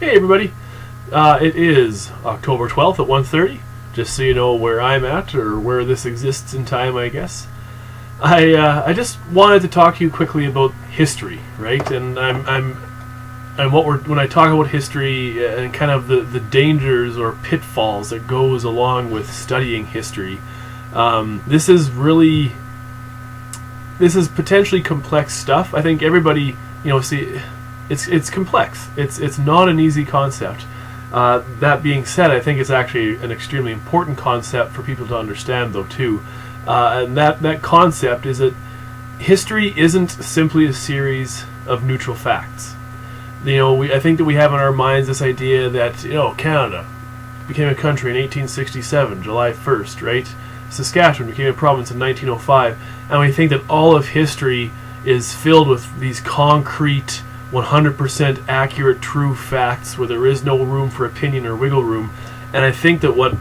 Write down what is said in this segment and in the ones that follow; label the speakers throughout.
Speaker 1: Hey everybody, it is October 12th at 1:30, just so you know where I'm at, or where this exists in time, I guess. I just wanted to talk to you quickly about history, right? And when I talk about history and kind of the dangers or pitfalls that goes along with studying history, this is potentially complex stuff. I think everybody, it's complex. It's not an easy concept. That being said, I think it's actually an extremely important concept for people to understand, though, too. And that concept is that history isn't simply a series of neutral facts. I think that we have in our minds this idea that Canada became a country in 1867, July 1st, right? Saskatchewan became a province in 1905, and we think that all of history is filled with these concrete, 100% accurate, true facts where there is no room for opinion or wiggle room. And I think that what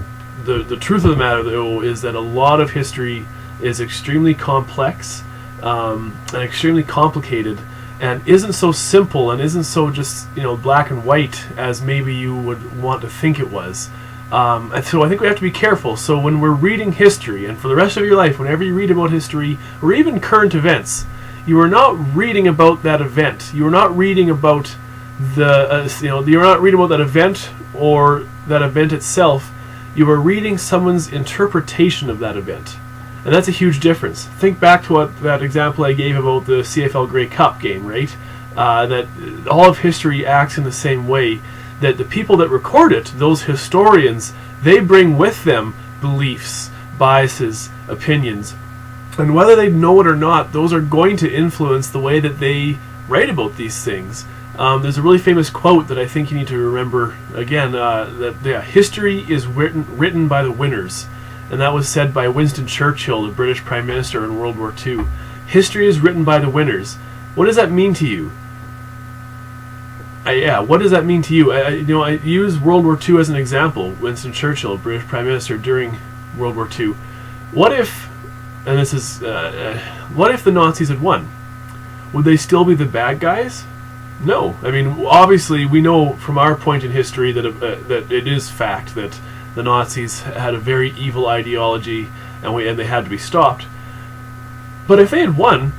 Speaker 1: the truth of the matter, though, is that a lot of history is extremely complex and extremely complicated, and isn't so simple and isn't so just black and white as maybe you would want to think it was. And so I think we have to be careful. So when we're reading history, and for the rest of your life, whenever you read about history or even current events, you are not reading about that event. You are not reading about you're not reading about that event or that event itself. You are reading someone's interpretation of that event, and that's a huge difference. Think back to that example I gave about the CFL Grey Cup game, right? That all of history acts in the same way. That the people that record it, those historians, they bring with them beliefs, biases, opinions. And whether they know it or not, those are going to influence the way that they write about these things. There's a really famous quote that I think you need to remember again, that history is written by the winners. And that was said by Winston Churchill, the British Prime Minister in World War II. History is written by the winners. What does that mean to you? What does that mean to you? I use World War II as an example. Winston Churchill, British Prime Minister during World War II. What if the Nazis had won? Would they still be the bad guys? No. I mean, obviously, we know from our point in history that it is fact that the Nazis had a very evil ideology, and they had to be stopped. But if they had won,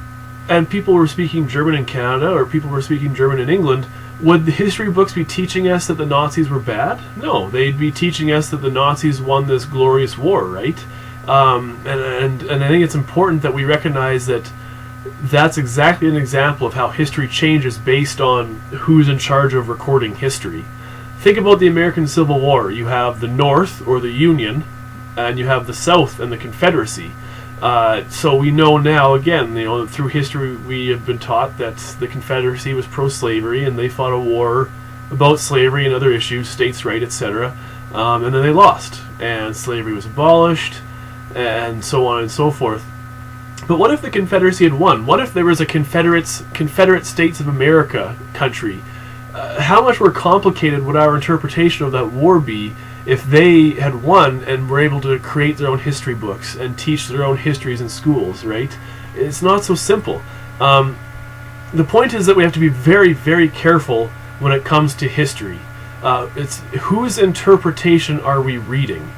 Speaker 1: and people were speaking German in Canada, or people were speaking German in England, would the history books be teaching us that the Nazis were bad? No, they'd be teaching us that the Nazis won this glorious war, right? And I think it's important that we recognize that that's exactly an example of how history changes based on who's in charge of recording history. Think about the American Civil War. You have the North, or the Union, and you have the South and the Confederacy. So we know now, again, through history we have been taught that the Confederacy was pro-slavery, and they fought a war about slavery and other issues, states' rights, etc. And then they lost, and slavery was abolished, and so on and so forth. But what if the Confederacy had won? What if there was a Confederate States of America country? How much more complicated would our interpretation of that war be if they had won and were able to create their own history books and teach their own histories in schools, right? It's not so simple. The point is that we have to be very, very careful when it comes to history. It's whose interpretation are we reading?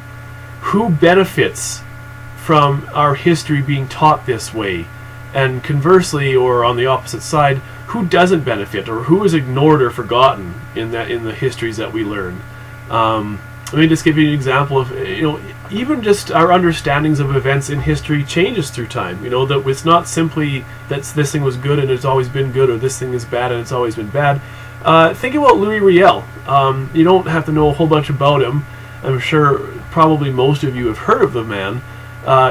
Speaker 1: Who benefits from our history being taught this way? And conversely, or on the opposite side, who doesn't benefit, or who is ignored or forgotten in the histories that we learn? Let me just give you an example of, even just our understandings of events in history changes through time. That it's not simply that this thing was good and it's always been good, or this thing is bad and it's always been bad. Think about Louis Riel. You don't have to know a whole bunch about him. I'm sure probably most of you have heard of the man.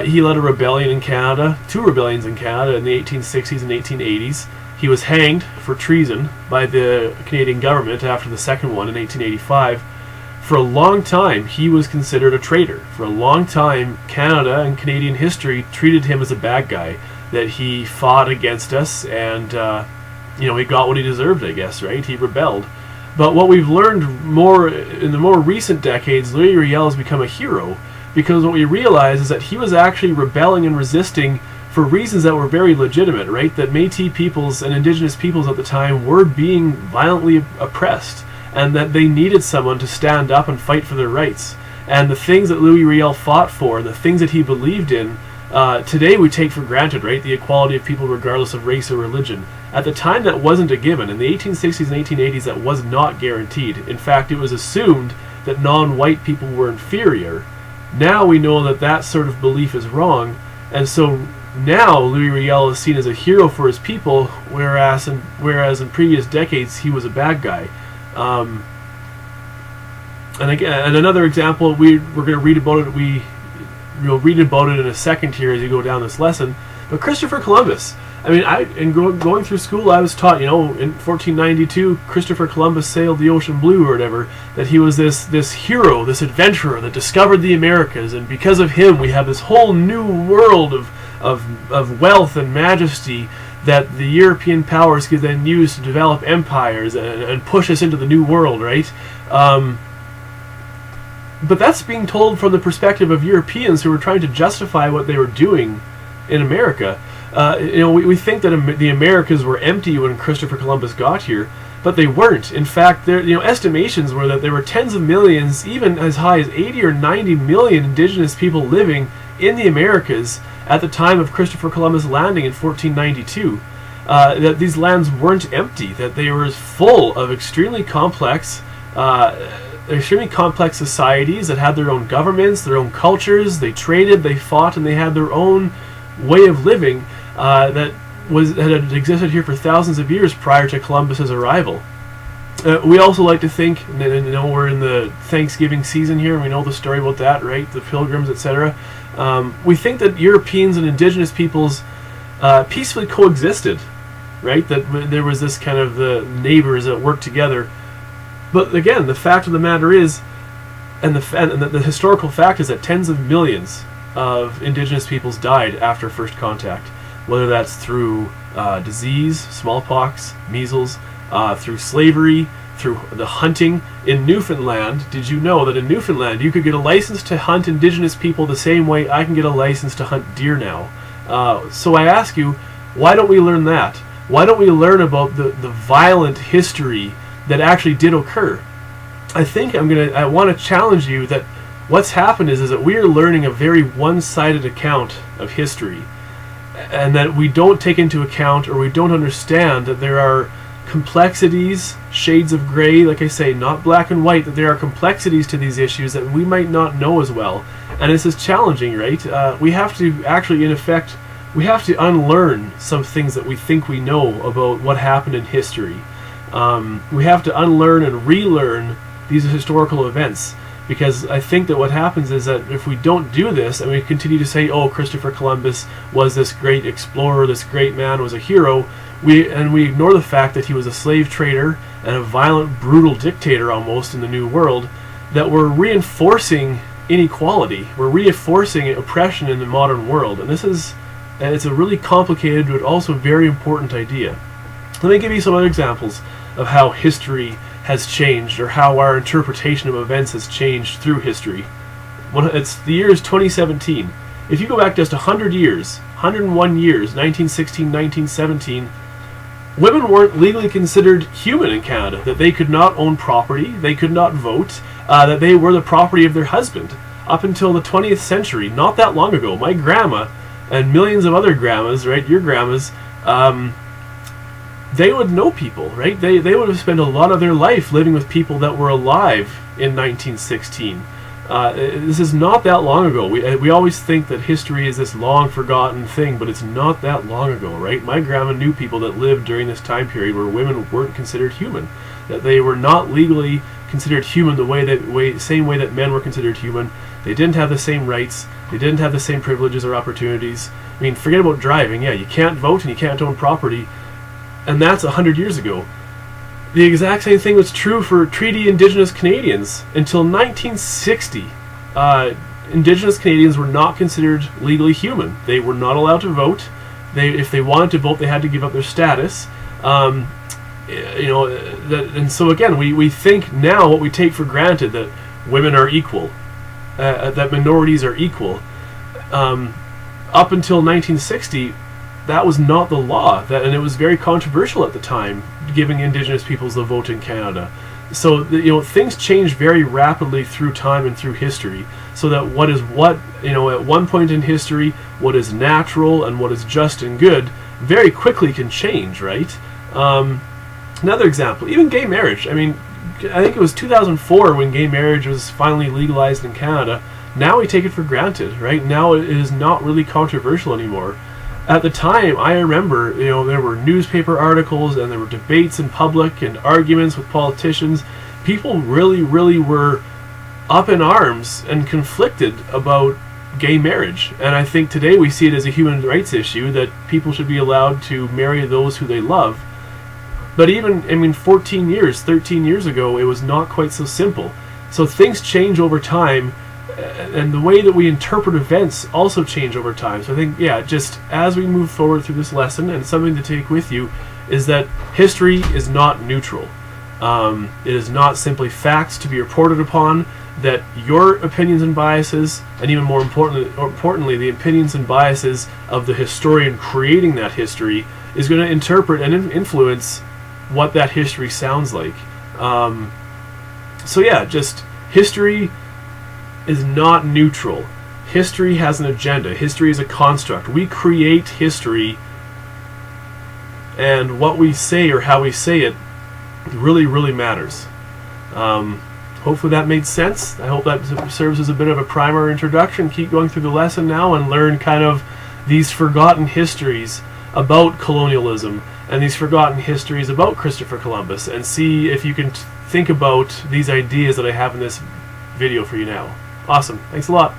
Speaker 1: He led a rebellion in Canada, 2 rebellions in Canada in the 1860s and 1880s. He was hanged for treason by the Canadian government after the second one in 1885. For a long time, he was considered a traitor. For a long time, Canada and Canadian history treated him as a bad guy, that he fought against us and, he got what he deserved, I guess, right? He rebelled. But what we've learned more in the more recent decades, Louis Riel has become a hero, because what we realize is that he was actually rebelling and resisting for reasons that were very legitimate, right? That Métis peoples and Indigenous peoples at the time were being violently oppressed. and that they needed someone to stand up and fight for their rights. And the things that Louis Riel fought for, the things that he believed in, today we take for granted, right? The equality of people regardless of race or religion. At the time, that wasn't a given. In the 1860s and 1880s, that was not guaranteed. In fact, it was assumed that non-white people were inferior. Now we know that that sort of belief is wrong, and so now Louis Riel is seen as a hero for his people, whereas in previous decades he was a bad guy. And again, and another example, we're going to read about it. You'll read about it in a second here as you go down this lesson. But Christopher Columbus. I mean, going through school, I was taught, in 1492, Christopher Columbus sailed the ocean blue or whatever, that he was this hero, this adventurer that discovered the Americas, and because of him, we have this whole new world of wealth and majesty that the European powers could then use to develop empires and push us into the new world, right? But that's being told from the perspective of Europeans who were trying to justify what they were doing in America. We think that the Americas were empty when Christopher Columbus got here, but they weren't. In fact, estimations were that there were tens of millions, even as high as 80 or 90 million indigenous people living in the Americas at the time of Christopher Columbus landing in 1492. That these lands weren't empty, that they were full of extremely complex societies that had their own governments, their own cultures. They traded, they fought, and they had their own way of living that had existed here for thousands of years prior to Columbus's arrival. We also like to think, and we're in the Thanksgiving season here, and we know the story about that, right? The Pilgrims, etc. We think that Europeans and indigenous peoples peacefully coexisted, right? That there was this kind of the neighbors that worked together. But again, the fact of the matter is, and the historical fact is that tens of millions of indigenous peoples died after first contact, whether that's through disease, smallpox, measles, through slavery, through the hunting. In Newfoundland, did you know that in Newfoundland you could get a license to hunt indigenous people the same way I can get a license to hunt deer now? So I ask you, why don't we learn that? Why don't we learn about the violent history that actually did occur? I want to challenge you that what's happened is that we are learning a very one-sided account of history, and that we don't take into account, or we don't understand, that there are complexities, shades of gray, like I say, not black and white, that there are complexities to these issues that we might not know as well. And this is challenging, right? We have to actually, in effect, we have to unlearn some things that we think we know about what happened in history. We have to unlearn and relearn these historical events, because I think that what happens is that if we don't do this, and we continue to say, oh, Christopher Columbus was this great explorer, this great man, was a hero, we ignore the fact that he was a slave trader and a violent, brutal dictator almost in the New World, that we're reinforcing inequality, we're reinforcing oppression in the modern world. And it's a really complicated but also very important idea. Let me give you some other examples of how history has changed, or how our interpretation of events has changed through history. The year is 2017. If you go back just 100 years, 101 years, 1916, 1917, women weren't legally considered human in Canada, that they could not own property, they could not vote, that they were the property of their husband. Up until the 20th century, not that long ago, my grandma, and millions of other grandmas, right, your grandmas, they would know people, right? They would have spent a lot of their life living with people that were alive in 1916. This is not that long ago. We always think that history is this long forgotten thing, but it's not that long ago, right? My grandma knew people that lived during this time period where women weren't considered human, that they were not legally considered human same way that men were considered human. They didn't have the same rights. They didn't have the same privileges or opportunities. I mean, forget about driving. Yeah, you can't vote and you can't own property. And that's 100 years ago. The exact same thing was true for Treaty Indigenous Canadians. Until 1960, Indigenous Canadians were not considered legally human. They were not allowed to vote. If they wanted to vote, they had to give up their status. And so again, we think now what we take for granted, that women are equal, that minorities are equal. Up until 1960, that was not the law, and it was very controversial at the time, giving Indigenous peoples the vote in Canada. things change very rapidly through time and through history. So that at one point in history, what is natural and what is just and good very quickly can change, right? Another example, even gay marriage. I mean, I think it was 2004 when gay marriage was finally legalized in Canada. Now we take it for granted, right? Now it is not really controversial anymore. At the time, I remember, there were newspaper articles and there were debates in public and arguments with politicians. People really, really were up in arms and conflicted about gay marriage. And I think today we see it as a human rights issue that people should be allowed to marry those who they love. But even, 13 years ago, it was not quite so simple. So things change over time, and the way that we interpret events also change over time. So I think, just as we move forward through this lesson, and something to take with you, is that history is not neutral. It is not simply facts to be reported upon, that your opinions and biases, and even more importantly, the opinions and biases of the historian creating that history, is going to interpret and influence what that history sounds like. History is not neutral. History has an agenda. History is a construct. We create history, and what we say or how we say it really, really matters. Hopefully that made sense. I hope that serves as a bit of a primer introduction. Keep going through the lesson now and learn kind of these forgotten histories about colonialism and these forgotten histories about Christopher Columbus, and see if you can think about these ideas that I have in this video for you now. Awesome. Thanks a lot.